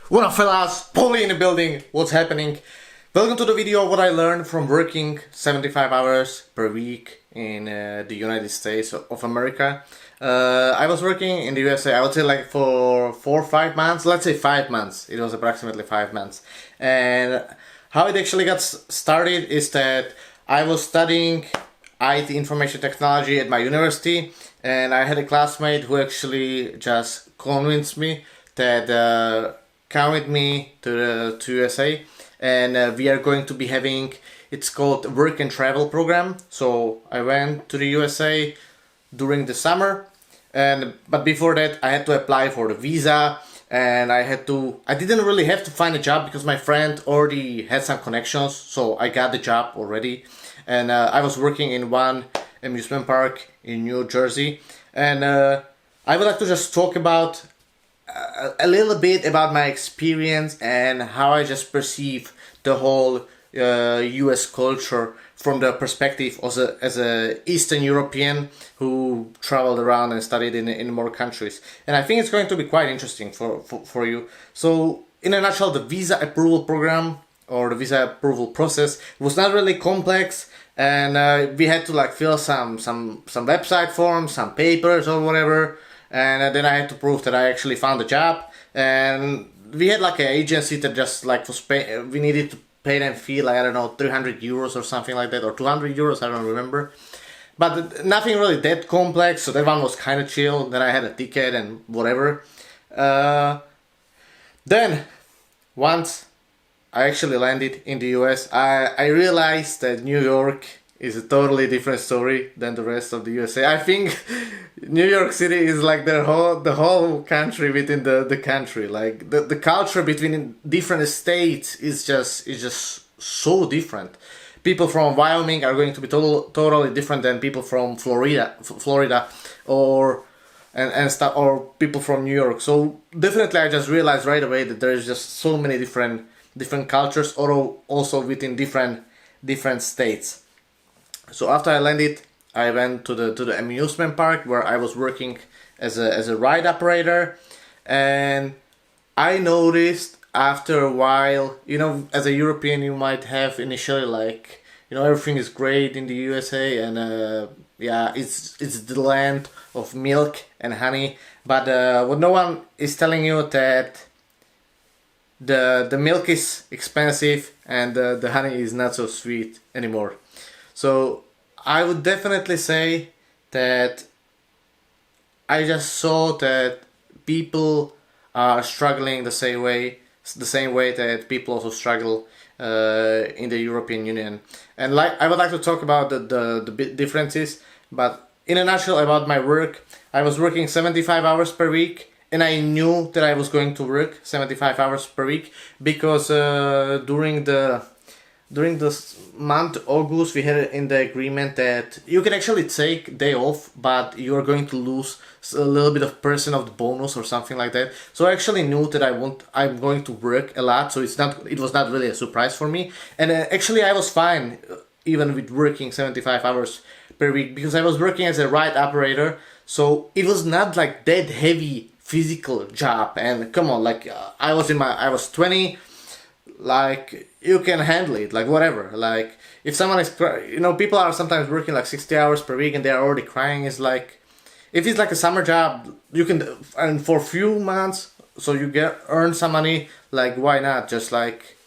What up fellas, Paulie in the building, what's happening? Welcome to the video what I learned from working 75 hours per week in the United States of America. I was working in the USA, I would say like for 4 or 5 months, let's say 5 months, it was approximately 5 months. And how it actually got started is that I was studying IT information technology at my university, and I had a classmate who actually just convinced me that come with me to USA, and we are going to be having, it's called work and travel program. So I went to the USA during the summer, but before that I had to apply for the visa, and I didn't really have to find a job because my friend already had some connections, so I got the job already. And I was working in one amusement park in New Jersey, and I would like to just talk about a little bit about my experience and how I just perceive the whole US culture from the perspective as a Eastern European who traveled around and studied in more countries. And I think it's going to be quite interesting for you. So in a nutshell, the visa approval program or the visa approval process was not really complex, and we had to like fill some website forms, some papers or whatever, and then I had to prove that I actually found a job. And we had like an agency that just like we needed to pay them fee, like I don't know, 300 euros or something like that, or 200 euros, I don't remember, but nothing really that complex, so that one was kind of chill. Then I had a ticket and whatever. Then once I actually landed in the US, I realized that New York is a totally different story than the rest of the USA. I think New York City is like the whole country within the country. Like the culture between different states is just so different. People from Wyoming are going to be totally different than people from Florida, or stuff, or people from New York. So definitely, I just realized right away that there is just so many different cultures, or also within different states. So after I landed, I went to the amusement park where I was working as a ride operator, and I noticed after a while, as a European, you might have initially like, everything is great in the USA, and yeah, it's the land of milk and honey, but what no one is telling you that the milk is expensive and the honey is not so sweet anymore. So I would definitely say that I just saw that people are struggling the same way that people also struggle in the European Union. And like I would like to talk about the differences, but in a nutshell about my work, I was working 75 hours per week. And I knew that I was going to work 75 hours per week because during the month August we had in the agreement that you can actually take day off, but you are going to lose a little bit of percent of the bonus or something like that. So I actually knew that I'm going to work a lot, so it was not really a surprise for me. And actually I was fine even with working 75 hours per week because I was working as a ride operator, so it was not like that heavy physical job. And come on, like I was 20, like you can handle it, like whatever. Like if someone is people are sometimes working like 60 hours per week and they are already crying. Is like, if it's like a summer job, you can, and for a few months, so you earn some money, like why not? Just like,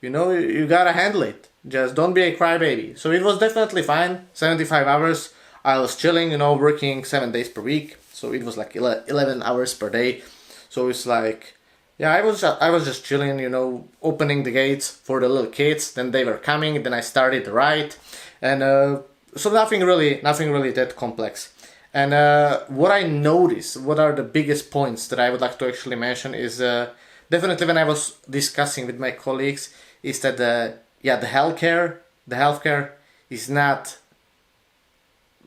you gotta handle it, just don't be a crybaby. So it was definitely fine. 75 hours, I was chilling, working 7 days per week. So it was like 11 hours per day. So it's like, yeah, I was just chilling, opening the gates for the little kids. Then they were coming. Then I started the ride, and so nothing really that complex. And what I noticed, what are the biggest points that I would like to actually mention is definitely when I was discussing with my colleagues, is that the healthcare is not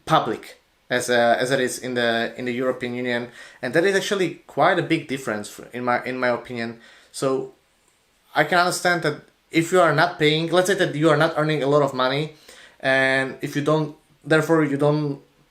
public as it is in the European Union, and that is actually quite a big difference in my opinion. So I can understand that if you are not paying, let's say that you are not earning a lot of money, and if you don't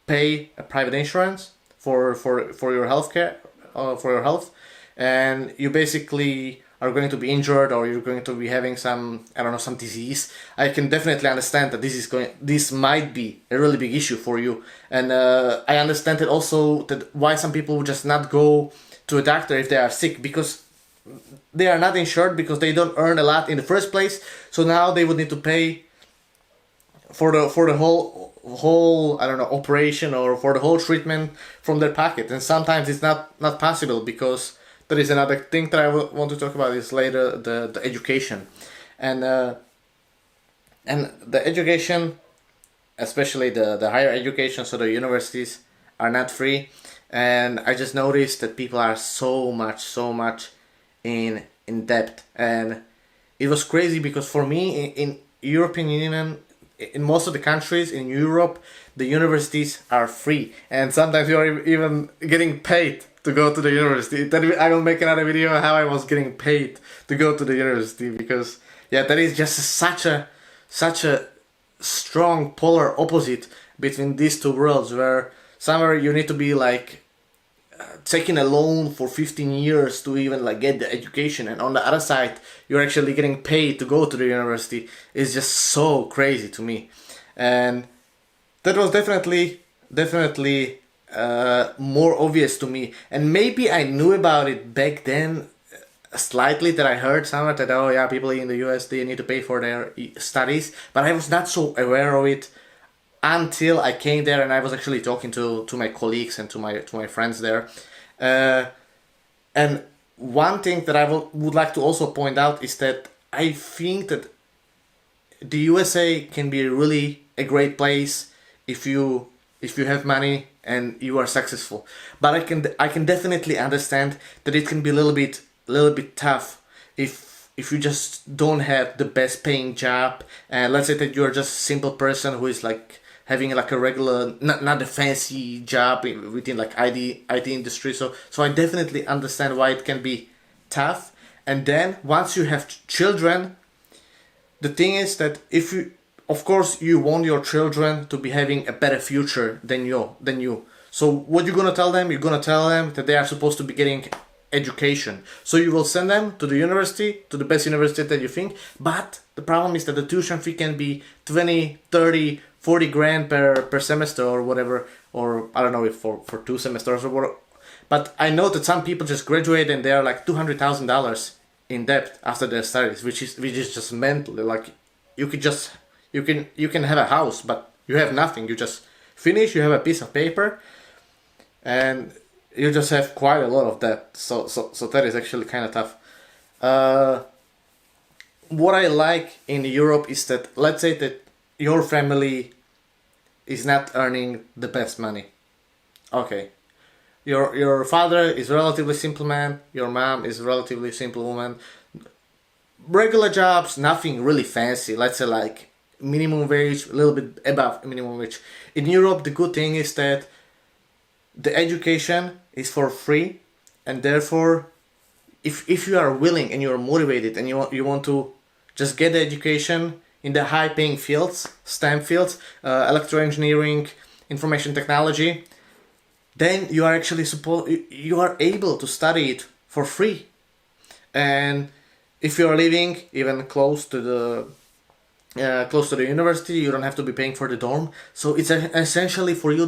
pay a private insurance for your healthcare, for your health, and you basically are going to be injured or you're going to be having some, I don't know, some disease, I can definitely understand that this might be a really big issue for you. And I understand it also that why some people would just not go to a doctor if they are sick, because they are not insured, because they don't earn a lot in the first place. So now they would need to pay for the whole I don't know, operation, or for the whole treatment from their pocket. And sometimes it's not possible, because there is another thing that I want to talk about is later, the education. And the education, especially the higher education, so the universities, are not free. And I just noticed that people are so much in debt. And it was crazy, because for me, in European Union, in most of the countries in Europe, the universities are free, and sometimes you are even getting paid to go to the university. I will make another video on how I was getting paid to go to the university, because yeah, that is just such a strong polar opposite between these two worlds, where somewhere you need to be like taking a loan for 15 years to even like get the education, and on the other side you're actually getting paid to go to the university. Is just so crazy to me. And that was definitely more obvious to me. And maybe I knew about it back then slightly, that I heard somewhere that, oh yeah, people in the US, they need to pay for their studies, but I was not so aware of it until I came there, and I was actually talking to my colleagues and to my friends there. And one thing that I would like to also point out is that I think that the USA can be really a great place if you have money and you are successful. But I can definitely understand that it can be a little bit tough if you just don't have the best paying job, and let's say that you're just a simple person who is like having like a regular, not a fancy job within like IT industry. So I definitely understand why it can be tough. And then once you have children, the thing is that if you, of course, you want your children to be having a better future than you. So what you're gonna tell them? You're gonna tell them that they are supposed to be getting education. So you will send them to the university, to the best university that you think. But the problem is that the tuition fee can be 20, 30, 40 grand per semester or whatever, or I don't know if for 2 semesters or whatever. But I know that some people just graduate and they are like $200,000 in debt after their studies, which is just mental. Like you can have a house, but you have nothing. You just finish, you have a piece of paper, and you just have quite a lot of debt. So that is actually kind of tough. What I like in Europe is that, let's say that your family is not earning the best money. Okay. Your father is a relatively simple man, your mom is a relatively simple woman. Regular jobs, nothing really fancy. Let's say like minimum wage, a little bit above minimum wage. In Europe, the good thing is that the education is for free, and therefore if you are willing and you are motivated and you want to just get the education in the high paying fields, STEM fields, electroengineering, information technology, then you are actually you are able to study it for free. And if you are living even close to the university, you don't have to be paying for the dorm. So it's essentially for you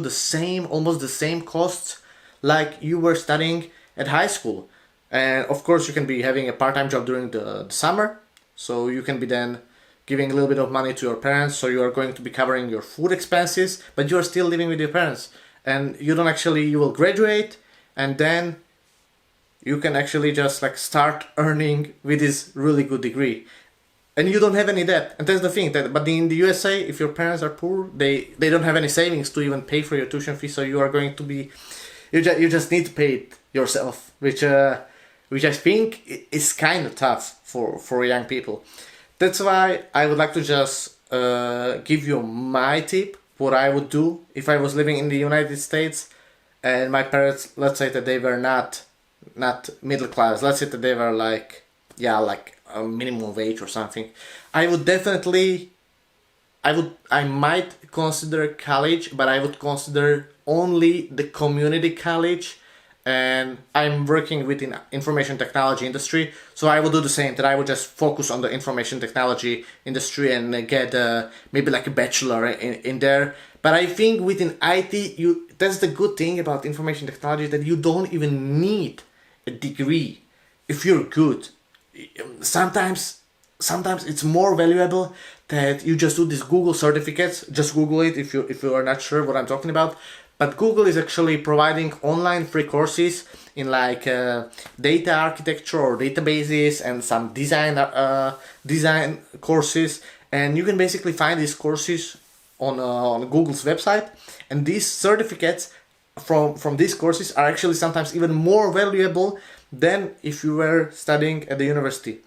almost the same costs like you were studying at high school. And of course you can be having a part-time job during the summer, so you can be then giving a little bit of money to your parents, so you are going to be covering your food expenses, but you are still living with your parents. And you will graduate, and then you can actually just like start earning with this really good degree. And you don't have any debt. And that's the thing, but in the USA, if your parents are poor, they don't have any savings to even pay for your tuition fee, so you are going to be, you just need to pay it yourself, which I think is kind of tough for young people. That's why I would like to just give you my tip, what I would do if I was living in the United States and my parents, let's say that they were not middle class, let's say that they were like a minimum wage or something. I might consider college, but I would consider only the community college and I'm working within information technology industry, so I will do the same. That I will just focus on the information technology industry and get maybe like a bachelor in there. But I think within IT, that's the good thing about information technology, that you don't even need a degree if you're good. Sometimes it's more valuable that you just do these Google certificates. Just Google it if you are not sure what I'm talking about. But Google is actually providing online free courses in like data architecture or databases and some design courses, and you can basically find these courses on Google's website. And these certificates from these courses are actually sometimes even more valuable than if you were studying at the university.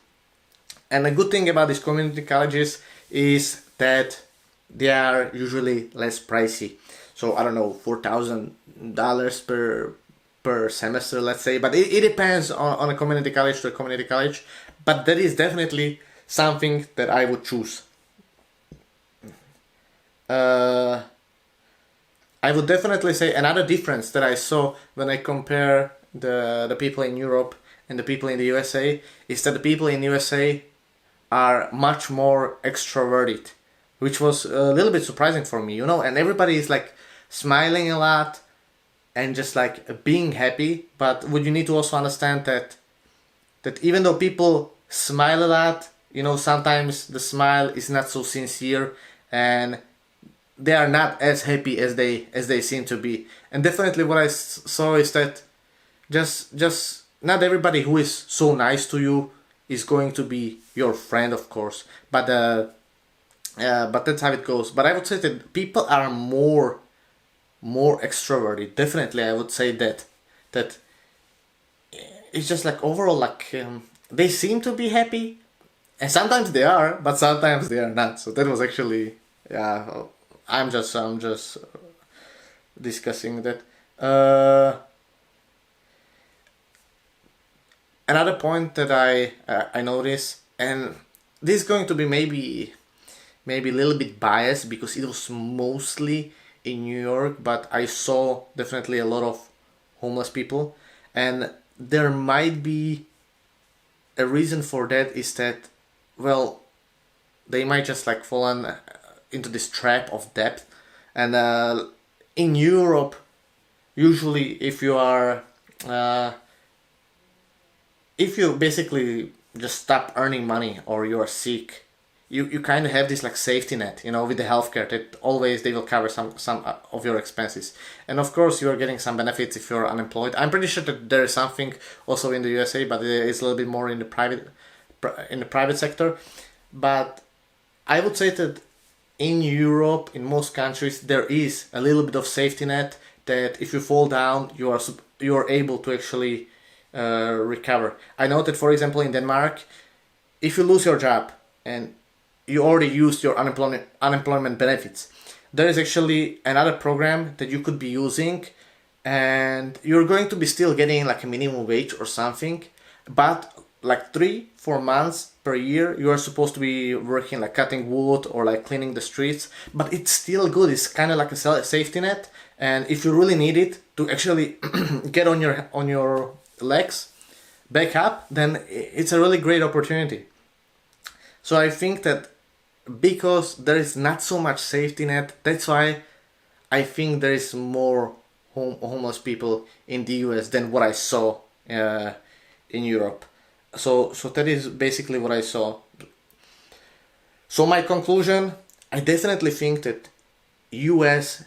And a good thing about these community colleges is that they are usually less pricey. So I don't know, $4,000 per semester, let's say. But it depends on a community college to a community college. But that is definitely something that I would choose. I would definitely say another difference that I saw when I compare the people in Europe and the people in the USA is that the people in USA are much more extroverted, which was a little bit surprising for me, and everybody is like smiling a lot and just like being happy. But what you need to also understand that even though people smile a lot, sometimes the smile is not so sincere, and they are not as happy as they seem to be. And definitely what I saw is that just not everybody who is so nice to you is going to be your friend, of course, but that's how it goes. But I would say that people are more extroverted. Definitely, I would say that it's just like overall, like they seem to be happy, and sometimes they are, but sometimes they are not. So that was actually, yeah. I'm just discussing that. Another point that I noticed, and this is going to be maybe a little bit biased because it was mostly in New York, but I saw definitely a lot of homeless people, and there might be a reason for that is that, well, they might just like fallen into this trap of debt. And in Europe, usually if you are if you basically just stop earning money or you are sick, you kind of have this like safety net, with the healthcare, that always they will cover some of your expenses. And of course you are getting some benefits if you're unemployed. I'm pretty sure that there is something also in the USA, but it's a little bit more in the private sector. But I would say that in Europe, in most countries, there is a little bit of safety net that if you fall down, you are able to actually recover. I know that, for example, in Denmark, if you lose your job and you already used your unemployment benefits, there is actually another program that you could be using, and you're going to be still getting like a minimum wage or something, but like 3-4 months per year you are supposed to be working like cutting wood or like cleaning the streets. But it's still good. It's kind of like a safety net, and if you really need it to actually get on your legs back up, then it's a really great opportunity. So I think that because there is not so much safety net, that's why I think there is more homeless people in the US than what I saw in Europe. So that is basically what I saw. So my conclusion, I definitely think that US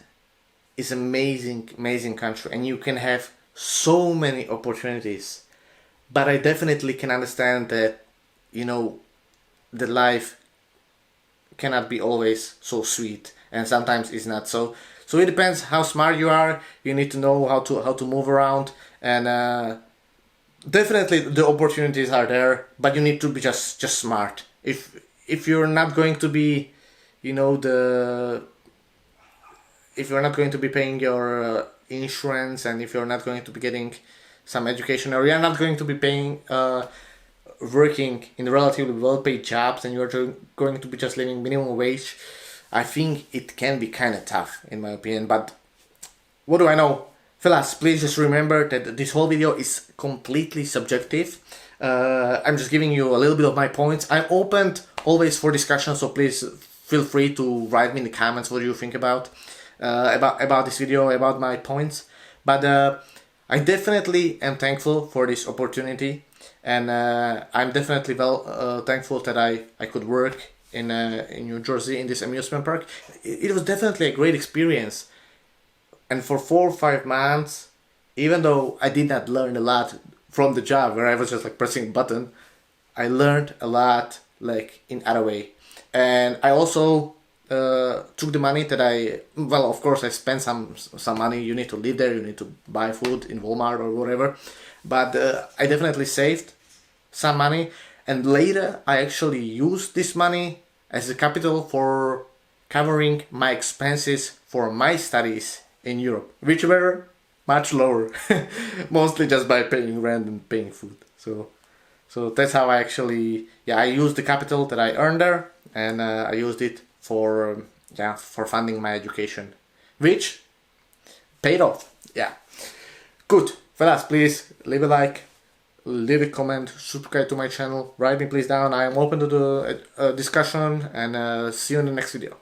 is amazing country, and you can have so many opportunities. But I definitely can understand that, the life cannot be always so sweet, and sometimes it's not so. So it depends how smart you are. You need to know how to move around, and definitely the opportunities are there, but you need to be just smart. If you're not going to be, if you're not going to be paying your insurance, and if you're not going to be getting some education, or you're not going to be paying working in relatively well-paid jobs, and you're going to be just living minimum wage, I think it can be kind of tough, in my opinion. But what do I know? fellas, please just remember that this whole video is completely subjective. I'm just giving you a little bit of my points. I'm open always for discussion, so please feel free to write me in the comments what you think about this video, about my points. But I definitely am thankful for this opportunity, and I'm definitely thankful that I could work in New Jersey in this amusement park. It was definitely a great experience, and for 4 or 5 months, even though I did not learn a lot from the job where I was just like pressing a button, I learned a lot like in other way. And I also took the money that well, of course I spent some money. You need to live there, you need to buy food in Walmart or whatever, but I definitely saved some money, and later I actually used this money as a capital for covering my expenses for my studies in Europe, which were much lower, mostly just by paying rent and paying food. So that's how I actually, I used the capital that I earned there, and I used it for funding my education, which paid off. Yeah, good. Fellas, please leave a like, leave a comment, subscribe to my channel, write me please down. I am open to the discussion, and see you in the next video.